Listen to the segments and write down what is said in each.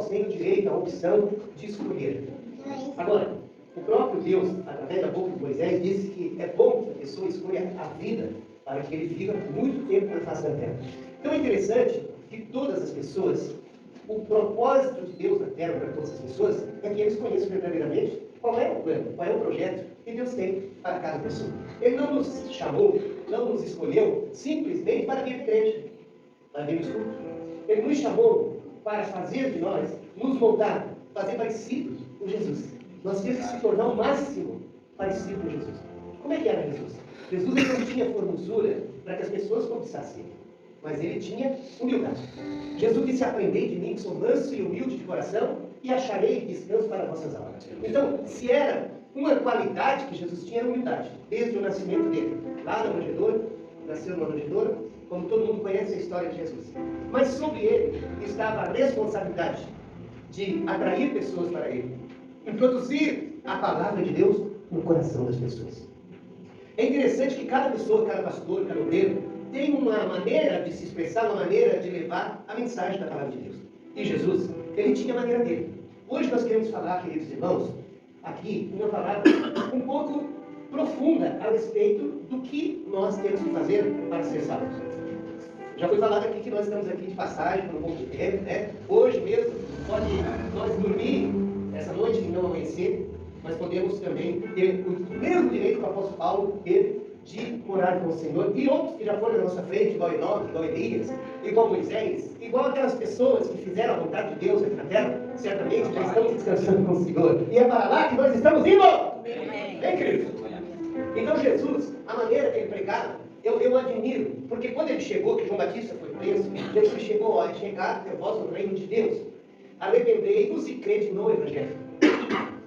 povos têm o direito, a opção de escolher. Agora, o próprio Deus, através da boca de Moisés, disse que é bom que a pessoa escolha a vida para que ele viva muito tempo na face da terra. Então é interessante que todas as pessoas, o propósito de Deus na terra para todas as pessoas é que eles conheçam verdadeiramente qual é o plano, qual é o projeto que Deus tem para cada pessoa. Ele não nos chamou, não nos escolheu simplesmente para vir à igreja, para vir no culto. Ele nos chamou para fazer de nós, nos moldar, fazer parecidos com Jesus. Nós temos que se tornar o máximo parecido com Jesus. Como é que era Jesus? Jesus ele não tinha formosura para que as pessoas cobiçassem ele, mas ele tinha humildade. Jesus disse: aprendei de mim, que sou manso e humilde de coração, e acharei descanso para vossas almas. Então, se era uma qualidade que Jesus tinha, era humildade, desde o nascimento dele. Lá na manjedoura, nasceu numa manjedoura, como todo mundo conhece a história de Jesus. Mas sobre ele estava a responsabilidade de atrair pessoas para ele, introduzir a palavra de Deus no coração das pessoas. É interessante que cada pessoa, cada pastor, cada obreiro, tem uma maneira de se expressar, uma maneira de levar a mensagem da palavra de Deus. E Jesus, ele tinha a maneira dele. Hoje nós queremos falar, queridos irmãos, aqui, uma palavra um pouco profunda a respeito do que nós temos que fazer para ser salvos. Já foi falado aqui que nós estamos aqui de passagem por um pouco de tempo, né? Hoje mesmo, pode nós dormir essa noite e não amanhecer, mas podemos também ter o mesmo direito que o apóstolo Paulo teve de morar com o Senhor, e outros que já foram na nossa frente, igual Enoque, igual Elias, igual Moisés, igual aquelas pessoas que fizeram a vontade de Deus aqui na terra, certamente já estamos descansando com o Senhor. E é para lá que nós estamos indo! Bem, querido? Então Jesus, a maneira que ele pregava, eu admiro, porque quando ele chegou, que João Batista foi preso, Jesus chegou a chegar é vós no reino de Deus. Arrependei-vos e crede no Evangelho.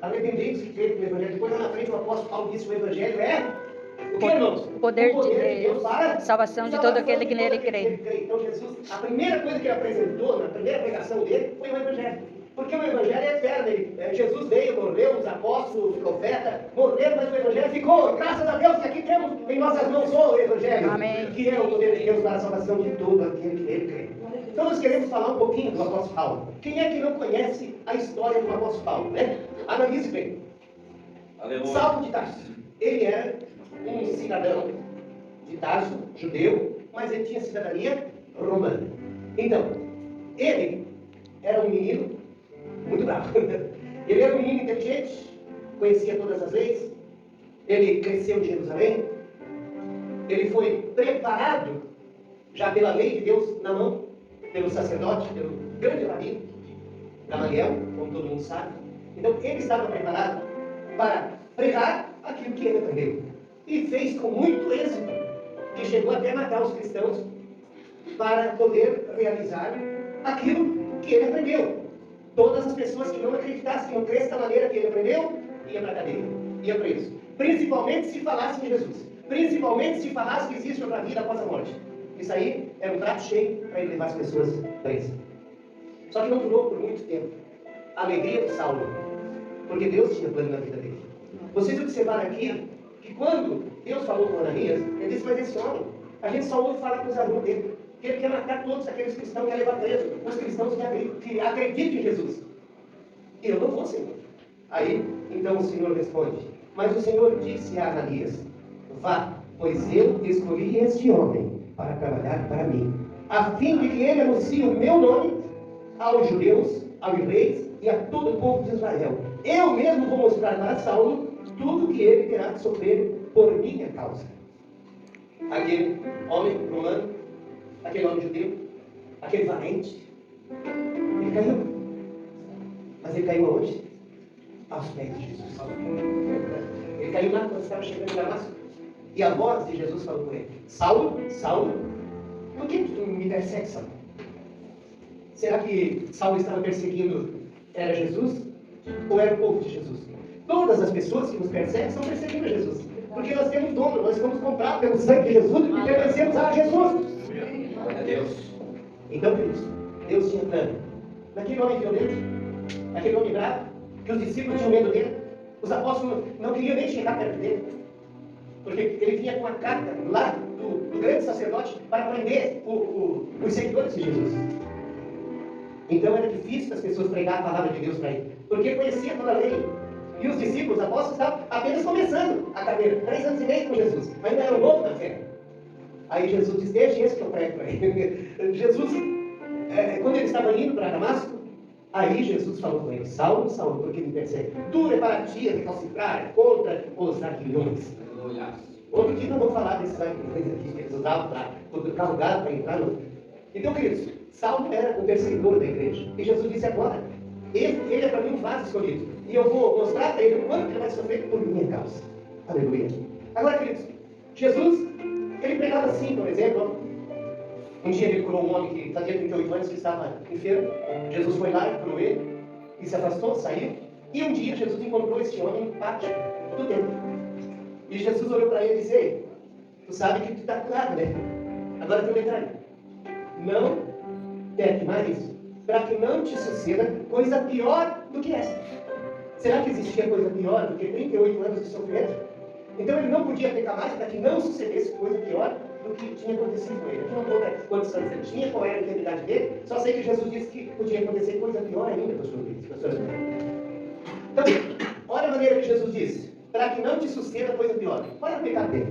Arrependei-vos e crede no Evangelho. Depois lá na frente o apóstolo Paulo disse que o Evangelho é o que, irmãos? O poder de Deus para salvação de todo aquele que nele crê. Então Jesus, a primeira coisa que ele apresentou na primeira pregação dele foi o Evangelho. Porque o Evangelho é eterno. Jesus veio, morreu, os apóstolos, os profetas morreram, mas o Evangelho ficou. E graças a Deus que aqui temos em nossas mãos o Evangelho. Amém. Que é o poder de Deus para a salvação de todo aquele que nele crê. Então nós queremos falar um pouquinho do apóstolo Paulo. Quem é que não conhece a história do apóstolo Paulo, né? Analise bem. Aleluia. Saulo de Tarso. Ele era um cidadão de Tarso, judeu, mas ele tinha cidadania romana. Então, ele era um menino muito bravo. Ele era um menino inteligente, conhecia todas as leis, ele cresceu em Jerusalém, ele foi preparado já pela lei de Deus na mão, pelo sacerdote, pelo grande rabino, Gamaliel, como todo mundo sabe. Então, ele estava preparado para pregar aquilo que ele aprendeu. E fez com muito êxito, que chegou até a matar os cristãos para poder realizar aquilo que ele aprendeu. Todas as pessoas que não acreditassem, que não crescem da maneira que ele aprendeu, ia para a cadeia, ia preso. Principalmente se falasse de Jesus. Principalmente se falasse que existe outra vida após a morte. Isso aí era um prato cheio para ele levar as pessoas presas. Só que não durou por muito tempo a alegria de Saulo, porque Deus tinha plano na vida dele. Vocês observaram aqui que quando Deus falou com Ananias, ele disse: mas esse homem, a gente só ouve falar com os alunos dele, que ele quer matar todos aqueles cristãos, quer levar preso os cristãos que acreditam em Jesus. E eu não vou, Senhor. Aí, então o Senhor responde: mas o Senhor disse a Ananias: vá, pois eu escolhi este homem para trabalhar para mim, a fim de que ele anuncie o meu nome aos judeus, aos reis e a todo o povo de Israel. Eu mesmo vou mostrar para Saulo tudo o que ele terá que sofrer por minha causa. Aquele homem romano, aquele homem judeu, aquele valente, ele caiu. Mas ele caiu aonde? Aos pés de Jesus. Ele caiu lá quando estava chegando em Damasco. E a voz de Jesus falou com ele: Saulo, Saulo, por que tu me persegues, Saulo? Será que Saulo estava perseguindo era Jesus? Ou era o povo de Jesus? Todas as pessoas que nos perseguem estão perseguindo Jesus. Porque nós temos dono, nós fomos comprados pelo sangue de Jesus e pertencemos a Jesus. Glória a Deus. Então, queridos, Deus tinha plano. Naquele homem violento, naquele homem bravo, que os discípulos tinham medo dele, os apóstolos não queriam nem chegar perto dele, porque ele vinha com a carta lá do grande sacerdote para prender os seguidores de Jesus. Então era difícil as pessoas pregar a palavra de Deus para ele, porque conhecia toda a lei. E os discípulos, os apóstolos, estavam apenas começando a carreira, 3 anos e meio com Jesus, ainda era novo na fé. Aí Jesus diz, deixa esse que eu prego para ele. Jesus, quando ele estava indo para Damasco, aí Jesus falou com ele, Saulo, Saulo, porque me persegue? Tu é para ti recalcitrar contra os aguilhões. Outro dia não vou falar desses aguilhões aqui que eles usavam para carregar para entrar no... Então, queridos, Saulo era o perseguidor da igreja. E Jesus disse agora, ele é para mim um vaso escolhido. E eu vou mostrar para ele o quanto ele vai sofrer por minha causa. Aleluia. Agora, queridos, Jesus, ele pregava assim, por exemplo. Um dia ele curou um homem que fazia 38 anos que estava enfermo. Jesus foi lá e curou ele. E se afastou, saiu. E um dia Jesus encontrou esse homem no pátio do templo. E Jesus olhou para ele e disse, ei, tu sabe que tu está curado, né? Agora tem um detalhe. Não peque mais, para que não te suceda coisa pior do que essa. Será que existia coisa pior do que 38 anos de sofrimento? Então ele não podia pecar mais para que não sucedesse coisa pior do que tinha acontecido com ele. Eu não conta quantos anos ele tinha, qual era a integridade dele, só sei que Jesus disse que podia acontecer coisa pior ainda, pastor Luiz. Então, olha a maneira que Jesus disse, para que não te suceda coisa pior. Olha o pecado dele.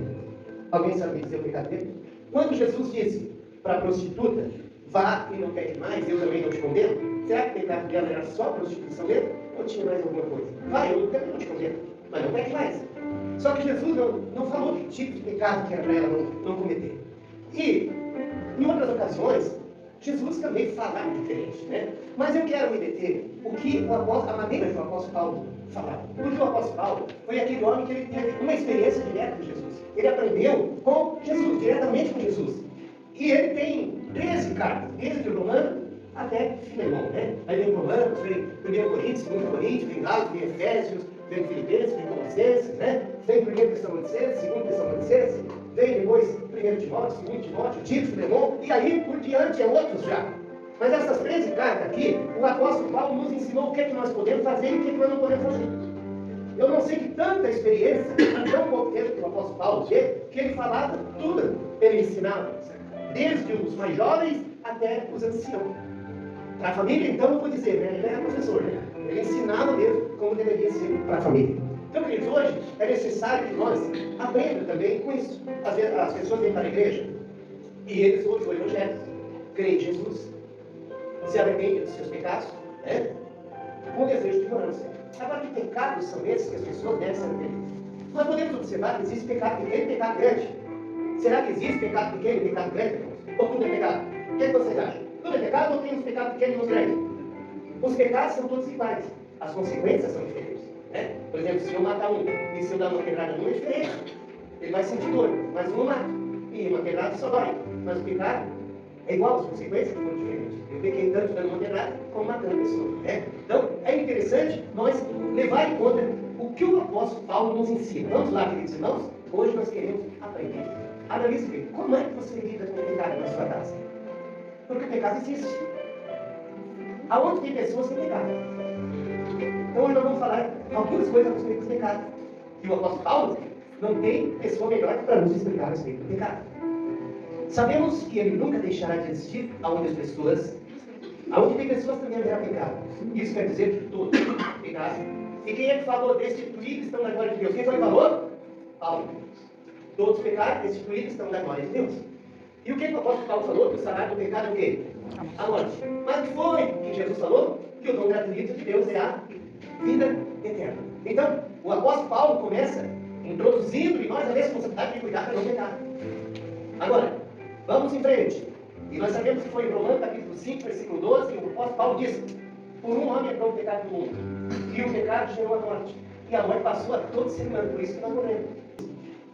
Alguém sabe dizer o pecado dele? Quando Jesus disse para a prostituta, vá e não peque mais, eu também não te condeno, será que o pecado dela era só a prostituição dele? Ou tinha mais alguma coisa? Vai, eu também não te condeno, mas não peque mais. Só que Jesus não falou que tipo de pecado que era para ela não cometer. E, em outras ocasiões, Jesus também falava diferente, né? Mas eu quero me deter a maneira que o apóstolo Paulo falava. Porque o apóstolo Paulo foi aquele homem que ele teve uma experiência direta com Jesus. Ele aprendeu com Jesus, diretamente com Jesus. E ele tem 13 cartas, desde o Romano até Filemão, né? Aí vem Romanos, vem 1 Coríntios, 2 Coríntios, vem Gálatas, vem Efésios, vem Filipenses, vem Colossenses, né? Vem 1 Tessalonicenses, 2 Tessalonicenses, vem depois 1 Timóteo, 2 Timóteo, Tito, Filemão, e aí por diante é outros já. Mas essas 13 cartas aqui, o apóstolo Paulo nos ensinou o que é que nós podemos fazer e o que é que nós não podemos fazer. Eu não sei que tanta experiência, em tão pouco tempo que o apóstolo Paulo teve, que ele falava tudo, ele ensinava, desde os mais jovens até os anciãos. Para a família, então, eu vou dizer, né? Ele era professor, né? Ele ensinava mesmo como deveria ser para a família. Então, queridos, hoje é necessário que nós aprendamos também com isso. Às vezes as pessoas vêm para a igreja e eles ouvem o Evangelho, creem em Jesus, se arrependem dos seus pecados, né? Com desejo de ignorância. Agora, que pecados são esses que as pessoas devem se arrepender? Nós podemos observar que existe pecado pequeno e pecado grande. Será que existe pecado pequeno e pecado grande? Ou tudo é pecado? O que vocês acham? Tudo é pecado ou tem os pecados pequenos e os grandes? Os pecados são todos iguais. As consequências são diferentes. Né? Por exemplo, se eu matar um e se eu dar uma quebrada num, é diferente. Ele vai sentir dor, mas um não mata. E uma quebrada só dói. Mas o pecado é igual, as consequências foram diferentes. Eu pequei tanto dando uma quebrada como matando a pessoa. Né? Então, é interessante nós levar em conta o que o apóstolo Paulo nos ensina. Vamos lá, queridos irmãos? Hoje nós queremos aprender. Analise bem. Como é que você lida com o pecado na sua casa? Porque o pecado existe. Aonde tem pessoas que têm pecado. Então hoje nós vamos falar algumas coisas a respeito do pecado. E o apóstolo Paulo não tem pessoa melhor para nos explicar a respeito do pecado. Sabemos que ele nunca deixará de existir aonde tem pessoas também haverá pecado. Isso quer dizer que todos pecado. E quem é que falou? Destituídos estão na glória de Deus. Quem foi que falou? Paulo. Todos pecaram, destituídos estão na glória de Deus. E o que o apóstolo Paulo falou? Que o salário do pecado é o quê? A morte. Mas o que foi que Jesus falou? Que o dom gratuito de Deus é a vida eterna. Então, o apóstolo Paulo começa introduzindo em nós a responsabilidade de cuidar para não pecar. Agora, vamos em frente. E nós sabemos que foi em Romanos capítulo 5, versículo 12, que o apóstolo Paulo diz: por um homem entrou o pecado no mundo, e o pecado gerou a morte. E a morte passou a todo ser humano, por isso que nós morremos.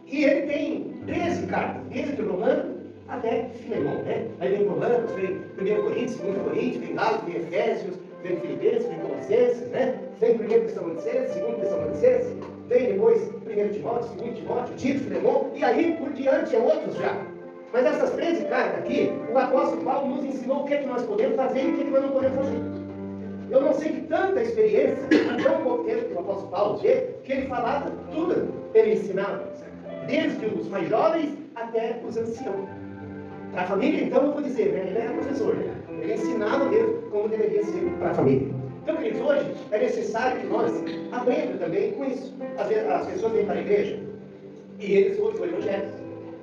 E ele tem 13 cartas, desde o Romano até Filemão, né? Aí vem Romanos, vem 1 Coríntios, 2 Coríntios, vem Gálatas, vem Efésios, vem Filipenses, vem Colossenses, né? Vem 1 Tessalonicenses, 2 Tessalonicenses, vem depois 1 Timóteo, 2 Timóteo, Tito, Filemão, e aí por diante é outros já. Mas essas 13 cartas aqui, o apóstolo Paulo nos ensinou o que é que nós podemos fazer e o que é que nós não podemos fazer. Eu não sei que tanta experiência, em tão pouco tempo que o apóstolo Paulo teve, que ele falava tudo, ele ensinava, desde os mais jovens até os anciãos. Para a família, então, eu vou dizer, né? Ele era professor, né? Ele ensinava mesmo como deveria ser para a família. Então, queridos, hoje é necessário que nós aprendamos também com isso. Às vezes, as pessoas vêm para a igreja e eles ouvem o Evangelho,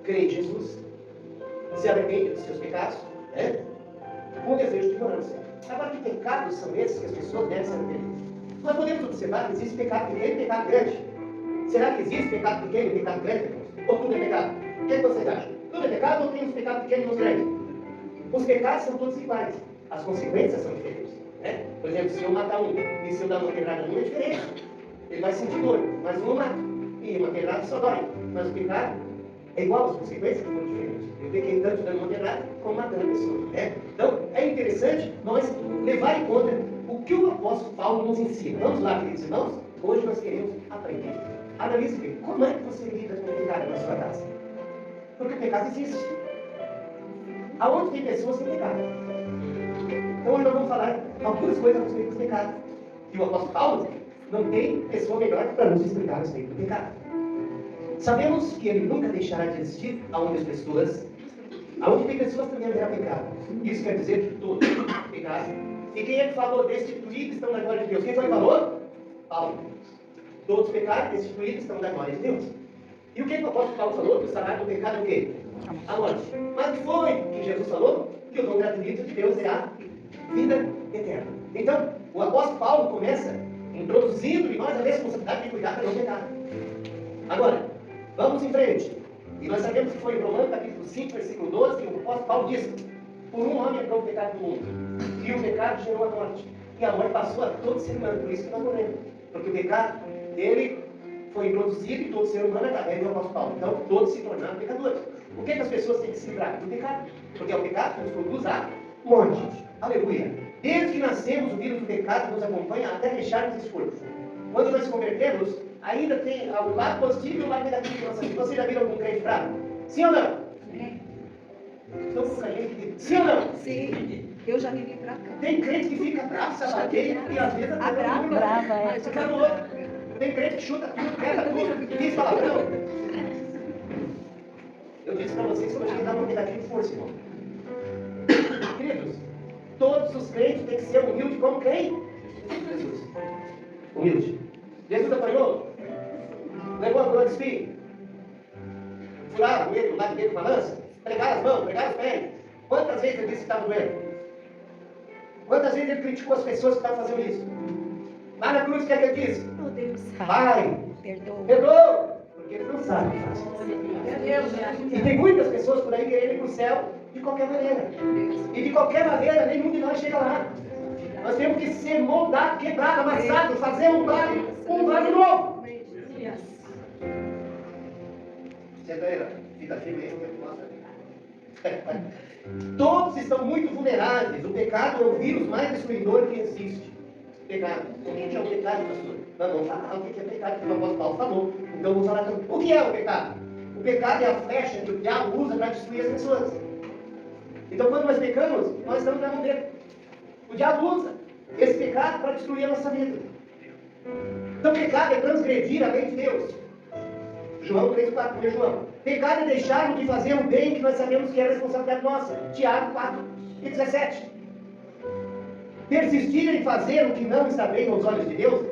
creem em Jesus, se arrependem dos seus pecados, né? Com o desejo de ignorância. Agora, que pecados são esses que as pessoas devem se arrepender? Nós podemos observar que existe pecado pequeno e pecado grande. Será que existe pecado pequeno e pecado grande? Ou tudo é pecado? O que vocês acham? Tudo é pecado ou tem os pecados pequenos e os grandes? Os pecados são todos iguais. As consequências são diferentes. Né? Por exemplo, se eu matar um e se eu dar uma quebrada num é diferente. Ele vai sentir dor, mas um eu mato. E uma quebrada só dói. Mas o pecado é igual, as consequências são diferentes. Eu pequei tanto dando uma quebrada como matando a pessoa. Né? Então, é interessante nós levar em conta o que o apóstolo Paulo nos ensina. Vamos lá, queridos irmãos? Hoje nós queremos aprender. Analise como é que você lida com o pecado na sua casa. Porque o pecado existe. Aonde tem pessoas tem pecado. Então hoje nós vamos falar algumas coisas a respeito do pecado. E o apóstolo Paulo não tem pessoa melhor para nos explicar a respeito do pecado. Sabemos que ele nunca deixará de existir aonde tem pessoas também haverá pecado. Isso quer dizer que todo pecado. E quem é que falou destituídos estão na glória de Deus? Quem foi que falou? Paulo. Todos os pecados destituídos estão na glória de Deus. E o que o apóstolo Paulo falou? Que o salário do pecado é o quê? A morte. Mas o que foi que Jesus falou? Que o dom gratuito de Deus é a vida eterna. Então, o apóstolo Paulo começa introduzindo em nós a responsabilidade de cuidar para não pecar. Agora, vamos em frente. E nós sabemos que foi em Romanos capítulo 5, versículo 12, que o apóstolo Paulo diz: por um homem entrou o pecado no mundo, e o pecado gerou a morte. E a morte passou a todo ser humano, por isso que nós morremos. Porque o pecado, ele foi introduzido em todo ser humano através do apóstolo Paulo. Então, todos se tornaram pecadores. O que as pessoas têm que se livrar? Do pecado. Porque é o pecado que nos conduz à morte. Aleluia. Desde que nascemos, o vírus do pecado nos acompanha até deixarmos esse corpo. Quando nós nos convertemos, ainda tem o lado positivo e o lado negativo de nossa vida. Você já viu algum crente bravo? Sim ou não? Estou com a gente que... Sim ou não? Sim. Eu já me vi pra cá. Tem crente que fica bravo, sabateia e às vezes A brava, é. fica no outro. Tem crente que chuta tudo, quebra tudo, diz palavrão. Eu disse para vocês que eu tinha que dar uma pegadinha de força, irmão. Queridos, todos os crentes têm que ser humildes como quem? Jesus. Humilde. Jesus apanhou, levou a coroa de espinho, furaram ele, o lado dele com a lança, pregaram as mãos, pregaram os pés. Quantas vezes ele disse que estava doendo? Quantas vezes ele criticou as pessoas que estavam fazendo isso? Lá na cruz, o que é que ele disse? Oh, Deus. Pai, Perdoa, porque ele não sabe o que faz. E tem muitas pessoas por aí querendo ir para o céu de qualquer maneira. E de qualquer maneira, nenhum de nós chega lá. Nós temos que ser moldado, quebrado, amassado, fazer um vale novo. Senta aí, fica firme aí, mostra. Todos estão muito vulneráveis. O pecado é o vírus mais destruidor que existe. Pecado. O que é o pecado, pastor? Nós vamos falar o que é pecado, que o apóstolo Paulo falou. Então vamos falar também. O que é o pecado? O pecado é a flecha que o diabo usa para destruir as pessoas. Então quando nós pecamos, nós estamos na mão dele. O diabo usa esse pecado para destruir a nossa vida. Então pecado é transgredir a lei de Deus. João 3,4, primeiro João. Pecado é deixarmos de fazer o bem que nós sabemos que é responsabilidade nossa. Tiago 4:17. Persistir em fazer o que não está bem aos olhos de Deus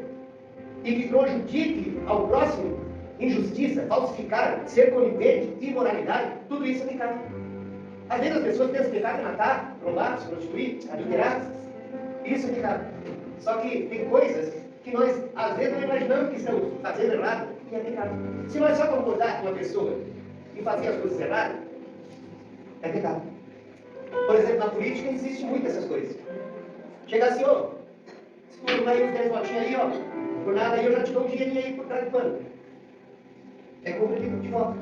e que prejudique ao próximo, injustiça, falsificar, ser conivente, imoralidade, tudo isso é pecado. Às vezes as pessoas pensam que pecado é matar, roubar, se prostituir, adulterar. Isso é pecado. Só que tem coisas que nós às vezes não imaginamos que estamos fazendo errado e é pecado. Se nós só concordar com uma pessoa e fazer as coisas erradas, é pecado. Por exemplo, na política existe muitas essas coisas. Chega assim, ó, se tu não aí uns 10 votinhos aí, ó, por nada aí eu já te dou um dinheirinho aí por trás do pano. É compra de voto.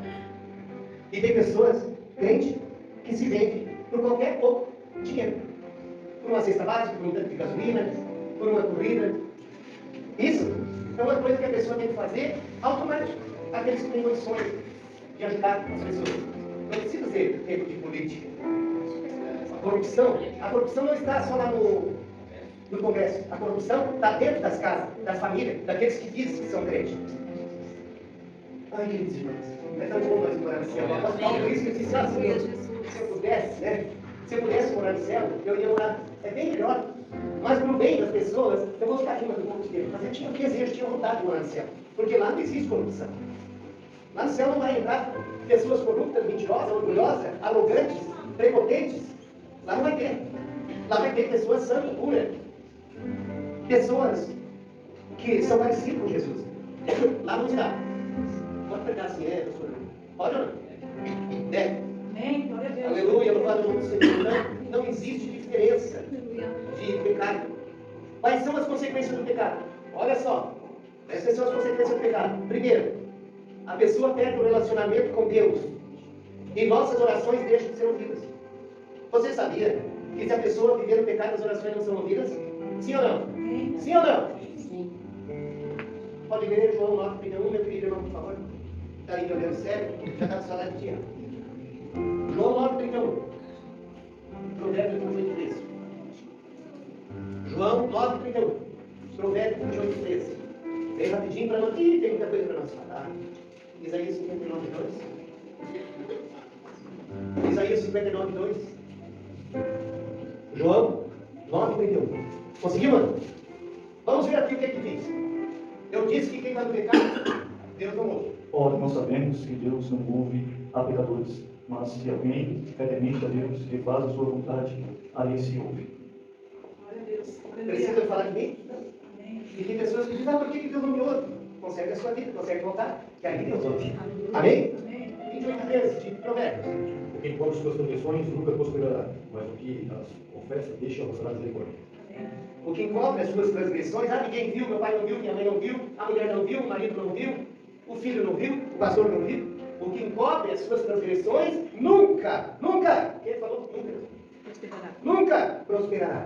E tem pessoas, crentes, que se vendem por qualquer pouco dinheiro. Por uma cesta básica, por um tanto de gasolina, por uma corrida. Isso é uma coisa que a pessoa tem que fazer automático. Aqueles que têm condições de ajudar as pessoas. Não precisa ser tempo de política. A corrupção não está só lá no Congresso. A corrupção está dentro das casas, das famílias, daqueles que dizem que são crentes. Ai, queridos irmãos, é tão bom nós morar assim. O apóstolo Paulo, por isso que ele disse assim: se eu pudesse, né? Se eu pudesse morar no céu, eu ia morar. É bem melhor. Mas pro bem das pessoas, eu vou ficar aqui mais um pouco de tempo. Mas eu tinha desejo, tinha vontade de morar no céu. Porque lá não existe corrupção. Lá no céu não vai entrar pessoas corruptas, mentirosas, orgulhosas, arrogantes, prepotentes. Lá não vai ter. Lá vai ter pessoas santas, puras. Pessoas que são parecidas com Jesus. Lá não está. Pode pegar assim, pastor? Pode ou não? Deve. Amém. Glória a Deus. Aleluia, louvado o nome do Senhor. Não existe diferença de pecado. Quais são as consequências do pecado? Olha só. Essas são as consequências do pecado. Primeiro, a pessoa perde o relacionamento com Deus. E nossas orações deixam de ser ouvidas. Você sabia que se a pessoa viver no pecado, as orações não são ouvidas? Sim ou não? Sim ou não? Sim. Pode ler João 9:31, meu querido irmão, por favor. Está aí olhando sério? Já está com saudade de dia. João 9:31. Provérbios 28:13. João 9:31. Provérbios 28:13. Bem rapidinho para nós. Ih, tem muita coisa para nós falar. Isaías 59:2. Isaías 59:2. João 9:31. Conseguiu, mano? Vamos ver aqui o que diz. Eu disse que quem vai no pecado, Deus não ouve. Ora, nós sabemos que Deus não ouve a pecadores, mas se alguém é temente a Deus e faz a sua vontade, a esse ouve. Glória a Deus. Precisa falar de mim? E tem pessoas que dizem, por que Deus não me ouve? Consegue a sua vida, consegue voltar, que aí Deus ouve. Amém? 28:13 de Provérbios. Porque enquanto suas transgressões nunca prosperará, mas o que as confessa deixa alcançar a misericórdia. O que encobre as suas transgressões, ninguém viu, meu pai não viu, minha mãe não viu, a mulher não viu, o marido não viu, o filho não viu, o pastor não viu. O que encobre as suas transgressões, nunca, quem falou? Nunca prosperará.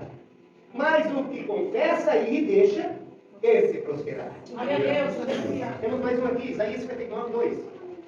Mas o que confessa e deixa, esse prosperará. Glória a Deus. Aleluia. Temos mais um aqui, Isaías 59:2.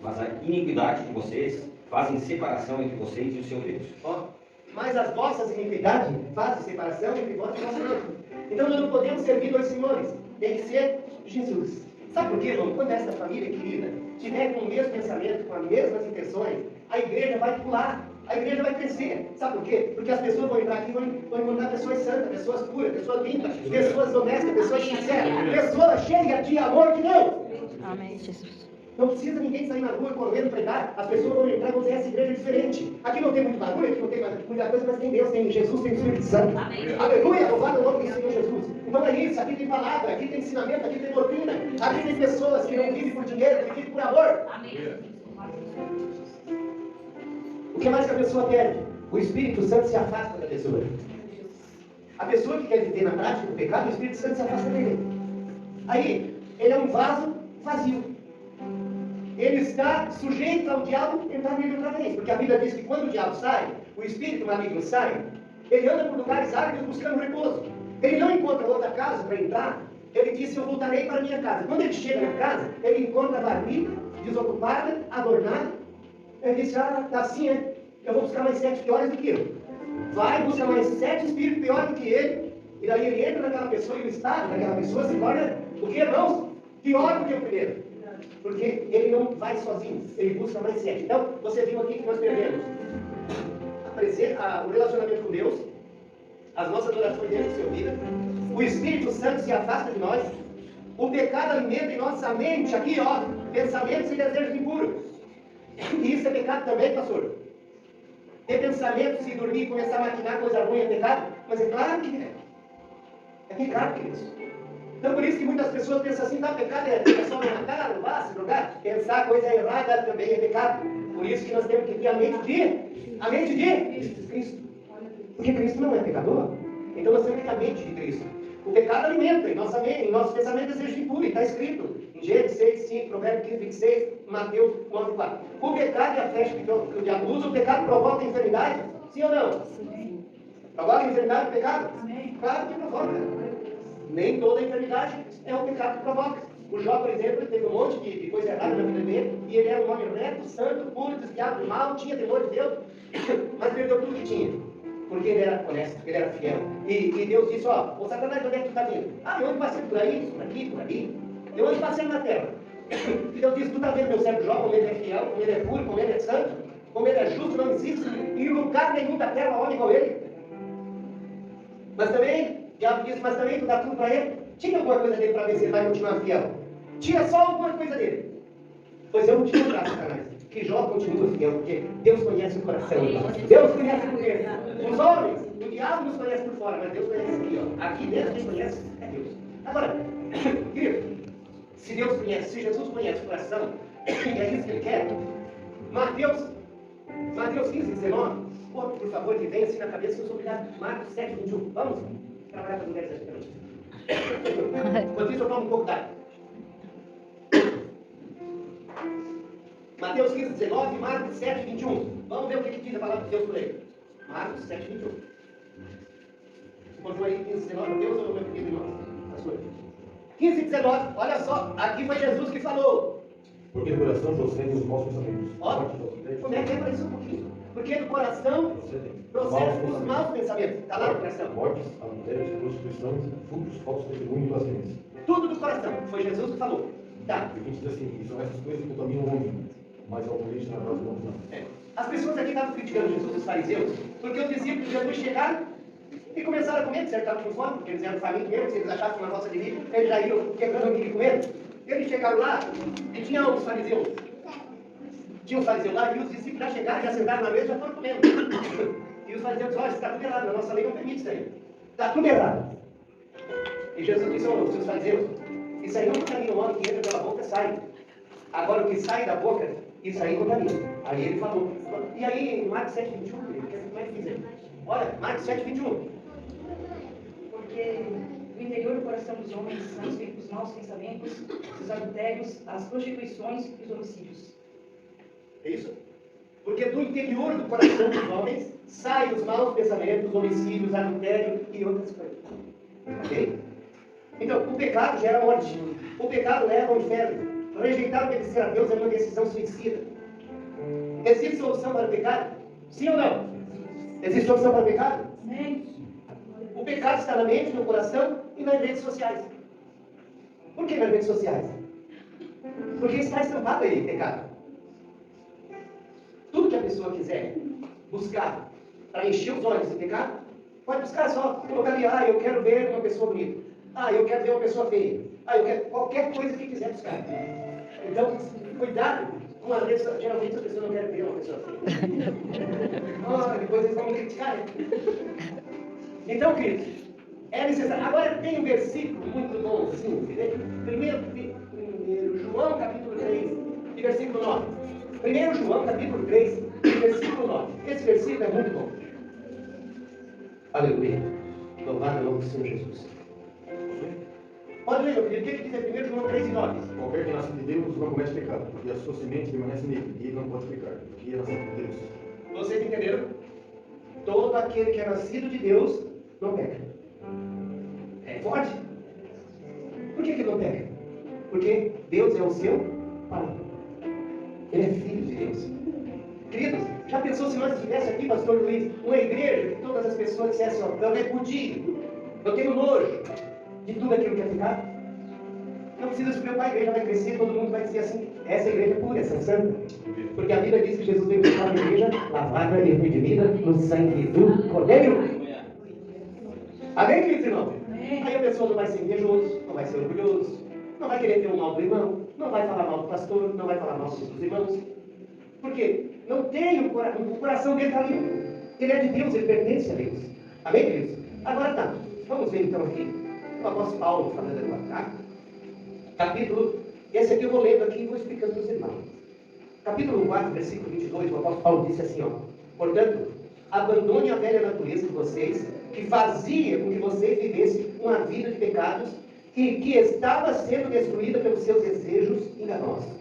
Mas a iniquidade de vocês fazem separação entre vocês e o seu Deus. Ó, mas as vossas iniquidades fazem separação entre vós e o vosso Deus. Então nós não podemos servir dois senhores. Tem que ser Jesus. Sabe por quê, irmão? Quando essa família querida tiver com o mesmo pensamento, com as mesmas intenções, a igreja vai pular. A igreja vai crescer. Sabe por quê? Porque as pessoas vão entrar aqui e vão encontrar pessoas santas, pessoas puras, pessoas limpas, pessoas honestas, pessoas sinceras, pessoas cheias de amor de Deus. Amém, Jesus. Não precisa ninguém sair na rua correndo pregar. As pessoas vão entrar e vão dizer, essa igreja é diferente. Aqui não tem muito barulho, aqui não tem muita coisa, mas tem Deus, tem Jesus, tem Espírito Santo. Amém. Aleluia, louvado o nome do Senhor Jesus. Então é isso, aqui tem palavra, aqui tem ensinamento, aqui tem doutrina. Aqui tem pessoas que não vivem por dinheiro, que vivem por amor. Amém. O que mais que a pessoa perde? O Espírito Santo se afasta da pessoa. A pessoa que quer viver na prática do pecado, o Espírito Santo se afasta dele. Aí, ele é um vaso vazio. Ele está sujeito ao diabo entrar nele outra vez. Porque a Bíblia diz que quando o diabo sai, o espírito maligno sai, ele anda por lugares áridos buscando repouso. Ele não encontra outra casa para entrar. Ele disse, eu voltarei para a minha casa. Quando ele chega na casa, ele encontra a varrida, desocupada, adornada. Ele disse, tá assim, eu vou buscar mais 7 piores do que eu. Vai, busca mais 7 espíritos piores do que ele. E daí ele entra naquela pessoa e o estado daquela pessoa se torna, o que, irmãos? Pior do que o primeiro. Porque ele não vai sozinho, ele busca mais 7. Então, você viu aqui que nós perdemos o relacionamento com Deus, as nossas orações devem ser ouvidas, o Espírito Santo se afasta de nós, o pecado alimenta em nossa mente, aqui ó, pensamentos e desejos impuros. E isso é pecado também, pastor? Ter pensamentos e dormir e começar a maquinar coisa ruim é pecado? Mas é claro que é. É pecado, queridos. Então por isso que muitas pessoas pensam assim, pecado é só matar, roubar, se drogar. Pensar coisa errada também é pecado. Por isso que nós temos que ter a mente de Cristo. Porque Cristo não é pecador. Então nós temos que ter a mente de Cristo. O pecado alimenta em nossa mente, em nosso pensamento desejo impuro. Está escrito em Gênesis 6, 5, Provérbios 15, 26, Mateus 9, 4. O pecado e a flecha que o diabo usa, o pecado provoca enfermidade? Sim ou não? Sim. Provoca enfermidade o pecado? Amém. Claro que provoca. Nem toda enfermidade é o pecado que provoca. O Jó, por exemplo, teve um monte de coisa errada na vida dele, e ele era um homem reto, santo, puro, desviado do mal, tinha temor de Deus, mas perdeu tudo que tinha. Porque ele era honesto, ele era fiel. E Deus disse, ô Satanás, onde é que tu está vindo? Eu ando passando por aí, por aqui, por ali. Eu ando passando na terra. E Deus disse, tu está vendo meu servo Jó, como ele é fiel, como ele é puro, como ele é santo? Como ele é justo, não existe em lugar nenhum da terra homem igual ele. Mas também, o diabo disse, mas também tu dá tudo para ele. Tira alguma coisa dele para ver se ele vai continuar fiel. Tira só alguma coisa dele. Pois eu vou te mostrar, Satanás, que Jó continua fiel, porque Deus conhece o coração. Deus conhece por dentro. Os homens, o diabo nos conhece por fora, mas Deus conhece aqui, ó. Aqui dentro quem conhece é Deus. Agora, querido, se Deus conhece, se Jesus conhece o coração, e é isso que ele quer, Mateus 15, 19, por favor, que venha assim na cabeça, que eu sou obrigado. Marcos 7, 21. Vamos trabalhar com mulheres aqui também. Enquanto isso, eu tomo um pouco d'água. Mateus 15, 19, Marcos 7, 21. Vamos ver o que diz a palavra de Deus por aí. Marcos 7, 21. Continua aí 15, 19, Deus ou meu querido irmão? 15, 19, olha só, aqui foi Jesus que falou. Porque do coração procedem os maus pensamentos. Ó, como é que é para isso um pouquinho? Porque do coração procedem os maus pensamentos. Está lá no coração. Mortes, adultérios, prostituição, furtos, falsos testemunhos e blasfêmias. Tudo do coração. Foi Jesus que falou. Tá. E a gente diz assim, e são essas coisas que contaminam o homem, mas ao político na casa do não. As pessoas aqui estavam criticando Jesus, os fariseus, porque os discípulos de Jesus chegaram e começaram a comer, disseram que estavam com fome, porque eles eram famintos mesmo, se eles achassem uma roça de milho, eles já iam quebrando o milho e comendo. Eles chegaram lá e tinha os fariseus. Tinha os fariseus lá e os discípulos já chegaram, já sentaram na mesa e já foram comendo. E os fariseus disseram, olha, isso está tudo errado, a nossa lei não permite isso aí. Está tudo errado. E Jesus disse aos seus fariseus, isso aí não contamina o homem que entra pela boca, sai. Agora o que sai da boca, isso aí contamina. Aí ele falou. E aí, Marcos 7, 21, como é que diz aí? Olha, Marcos 7, 21. Porque do interior do coração dos homens são os maus pensamentos, os adultérios, as prostituições e os homicídios. É isso? Porque do interior do coração dos homens saem os maus pensamentos, homicídios, adultério e outras coisas. Ok? Então, o pecado gera morte. O pecado leva ao inferno. Rejeitar obedecer a Deus é uma decisão suicida. Existe solução para o pecado? Sim ou não? Existe solução para o pecado? Amém. O pecado está na mente, no coração e nas redes sociais. Por que nas redes sociais? Porque está estampado aí, pecado. Tudo que a pessoa quiser buscar para encher os olhos de pecado, pode buscar só, colocar ali, eu quero ver uma pessoa bonita. Eu quero ver uma pessoa feia. Eu quero qualquer coisa que quiser buscar. Então, cuidado com a rede social. Geralmente a pessoa não quer ver uma pessoa feia. Depois eles vão me criticar, né? Então, queridos, é necessário. Agora tem um versículo muito bom, assim, primeiro João capítulo 3, e versículo 9. 1 João capítulo 3, e versículo 9. Esse versículo é muito bom. Aleluia. Louvado é o nome do Senhor Jesus. Pode ler, meu querido, o que diz 1 João 3 e 9? Qualquer que nasce de Deus não comete pecado, porque a sua semente permanece nele, e ele não pode pecar, porque é nascido de Deus. Vocês entenderam? Todo aquele que é nascido de Deus não peca. É forte. Por que não peca? Porque Deus é o seu Pai. Ele é filho de Deus. Queridos, já pensou se nós estivéssemos aqui, pastor Luiz, uma igreja que todas as pessoas dissessem, eu repudio, eu tenho nojo de tudo aquilo que é pecado? Não precisa se preocupar, a igreja vai crescer, todo mundo vai dizer assim, essa igreja é pura, essa é santa. Porque a Bíblia diz que Jesus veio buscar uma igreja lavada e redimida no sangue do Cordeiro. Amém, queridos irmãos? Aí a pessoa não vai ser invejoso, não vai ser orgulhoso, não vai querer ter o mal do irmão, não vai falar mal do pastor, não vai falar mal dos irmãos. Por quê? Não tem o coração dele está limpo. Ele é de Deus, ele pertence a Deus. Amém, queridos? Agora tá, vamos ver então aqui. O apóstolo Paulo falando agora, tá? Capítulo, esse aqui eu vou lendo aqui e vou explicando para os irmãos. Capítulo 4, versículo 22, o apóstolo Paulo disse assim, portanto, abandone a velha natureza de vocês, que fazia com que vocês vivessem uma vida de pecados e que estava sendo destruída pelos seus desejos enganosos.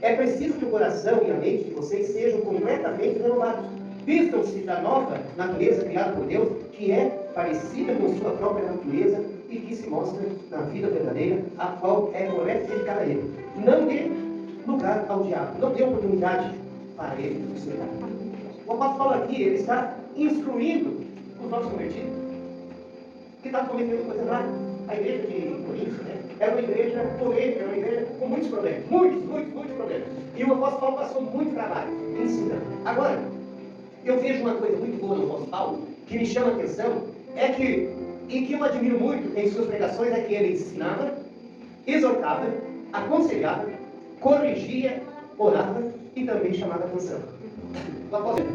É preciso que o coração e a mente de vocês sejam completamente renovados. Vistam-se da nova natureza criada por Deus, que é parecida com sua própria natureza e que se mostra na vida verdadeira, a qual é correto dedicar a Ele. Não dê lugar ao diabo, não dê oportunidade para ele nos pecar. O apóstolo Paulo aqui, ele está instruindo os nossos convertidos que estavam cometendo coisa errada. A igreja de Corinto, né, era uma igreja polêmica, era uma igreja com muitos problemas, muitos problemas. E o apóstolo Paulo passou muito trabalho ensinando. Agora, eu vejo uma coisa muito boa no apóstolo Paulo, que me chama a atenção, e que eu admiro muito em suas pregações, é que ele ensinava, exortava, aconselhava, corrigia, orava e também chamava a atenção. O apóstolo,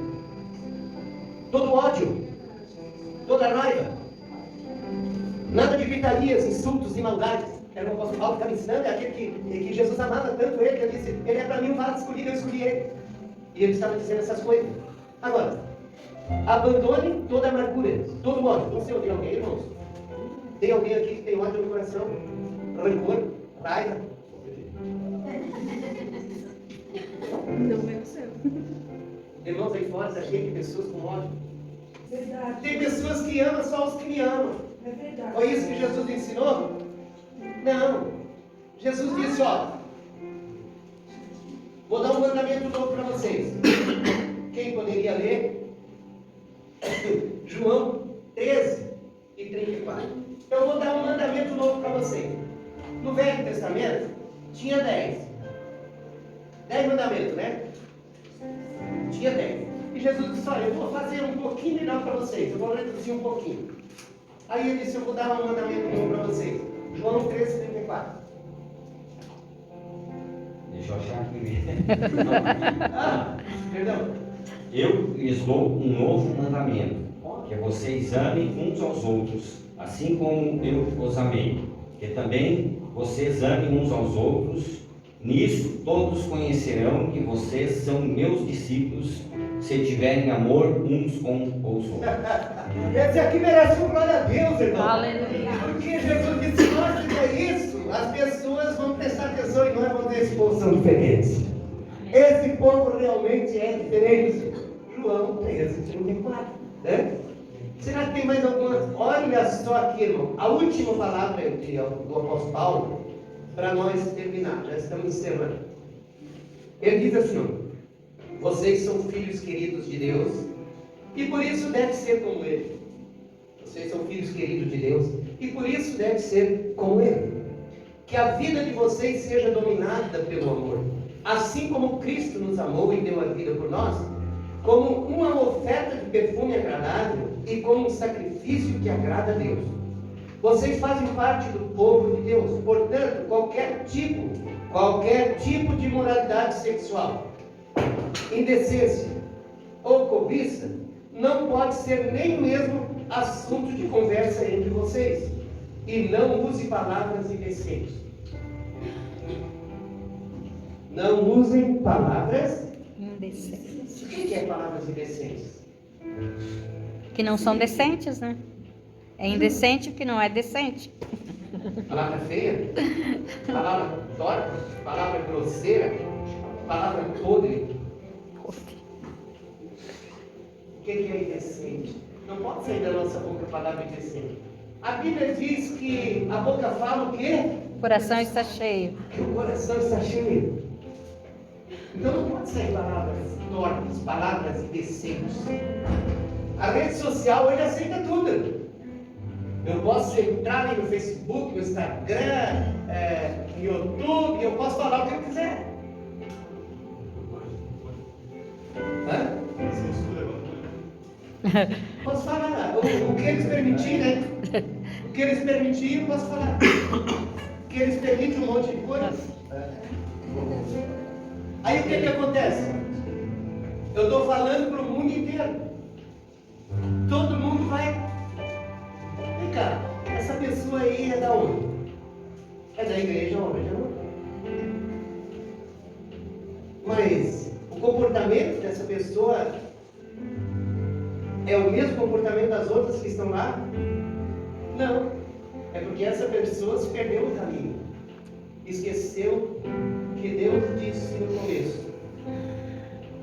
todo ódio, toda raiva, nada de gritarias, insultos e maldades. Era o apóstolo Paulo que estava ensinando, é aquele que Jesus amava tanto ele, que ele disse, ele é para mim um vaso escolhido, eu escolhi ele. E ele estava dizendo essas coisas. Agora, abandone toda amargura, todo ódio. Você odeia alguém, irmãos? Tem alguém aqui que tem ódio no coração? Rancor, raiva? Não é o seu. Irmãos, aí fora está cheio de pessoas com ódio. Verdade. Tem pessoas que amam só os que me amam. É verdade. Foi isso que Jesus ensinou? Não. Jesus disse, ó, vou dar um mandamento novo para vocês. Quem poderia ler? João 13 e 34. Eu vou dar um mandamento novo para vocês. No Velho Testamento, tinha 10. 10 mandamentos, né? Tinha 10. E Jesus disse, olha, eu vou fazer um pouquinho melhor para vocês. Eu vou reduzir um pouquinho. Aí ele disse, eu vou dar um mandamento novo para vocês. João 13, 34. Deixa eu achar aqui. Perdão. Eu lhes dou um novo mandamento, que vocês amem uns aos outros, assim como eu os amei. Que também vocês amem uns aos outros. Nisso todos conhecerão que vocês são meus discípulos, se tiverem amor uns com os outros. Esse aqui merece um glória a Deus, irmão. Aleluia. Porque Jesus disse, se nós fizer isso, as pessoas vão prestar atenção e nós vamos ver esse povo são diferentes. Esse povo realmente é diferente. João 13, 34. Né? Será que tem mais alguma? Olha só aqui, irmão. A última palavra do apóstolo Paulo, para nós terminar. Já estamos encerrando. Ele diz assim, ó, vocês são filhos queridos de Deus e por isso deve ser como Ele. Vocês são filhos queridos de Deus e por isso deve ser como Ele. Que a vida de vocês seja dominada pelo amor. Assim como Cristo nos amou e deu a vida por nós, como uma oferta de perfume agradável e como um sacrifício que agrada a Deus. Vocês fazem parte do povo de Deus, portanto, qualquer tipo de imoralidade sexual, indecência ou cobiça não pode ser nem mesmo assunto de conversa entre vocês. E não use palavras indecentes. Não usem palavras Indecentes. O que é palavras indecentes? Que não são decentes, né? É indecente o que não é decente. Palavra feia? Palavra torta? Palavra grosseira? Palavra podre? O que é indecente? Não pode sair da nossa boca palavra indecente. A Bíblia diz que a boca fala o quê? O coração está cheio. Que o coração está cheio. Então não pode sair palavras tortas, palavras indecentes. A rede social hoje aceita tudo. Eu posso entrar ali no Facebook, no Instagram, no YouTube, eu posso falar o que eu quiser. Hã? Posso falar o que eles permitirem, né? O que eles permitirem, eu posso falar. O que eles permitem, um monte de coisa. Aí o que acontece? Eu estou falando para o mundo inteiro. Todo mundo vai. Vem cá, essa pessoa aí é da onde? É da igreja ou não? Mas o comportamento dessa pessoa é o mesmo comportamento das outras que estão lá? Não. É porque essa pessoa se perdeu no caminho. Esqueceu que Deus disse no começo.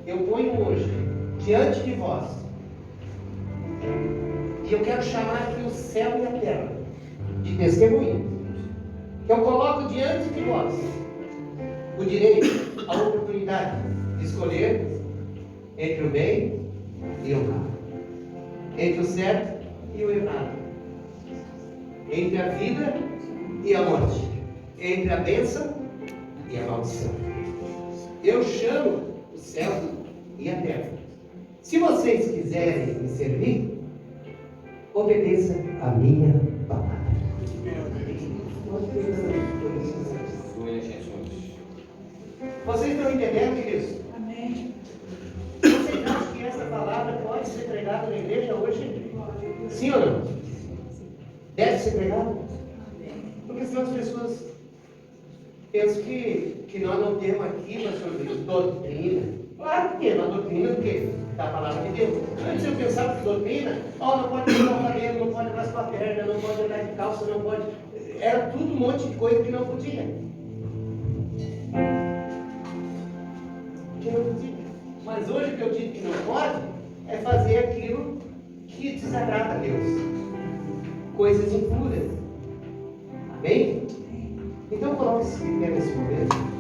Eu ponho hoje diante de vós. E eu quero chamar aqui o céu e a terra de testemunho. Eu coloco diante de vós o direito, a oportunidade de escolher entre o bem e o mal, entre o certo e o errado, entre a vida e a morte, entre a bênção e a maldição. Eu chamo o céu e a terra. Se vocês quiserem me servir, obedeça a minha palavra. Glória a Jesus. Vocês estão entendendo, queridos? Amém. Vocês acham que essa palavra pode ser pregada na igreja hoje? Sim ou não? Deve ser pregada? Porque senão as pessoas pensam que nós não temos aqui, pastor Luiz, doutrina. Claro que tem, mas doutrina do quê? Da palavra de Deus. Antes eu pensava que doutrina, não pode usar o cabelo, não pode raspar a perna, não pode andar de calça, não pode. Era tudo um monte de coisa que não podia. Que não podia. Mas hoje o que eu digo que não pode é fazer aquilo que desagrada a Deus. Coisas impuras. Amém? Então coloque-se nesse momento.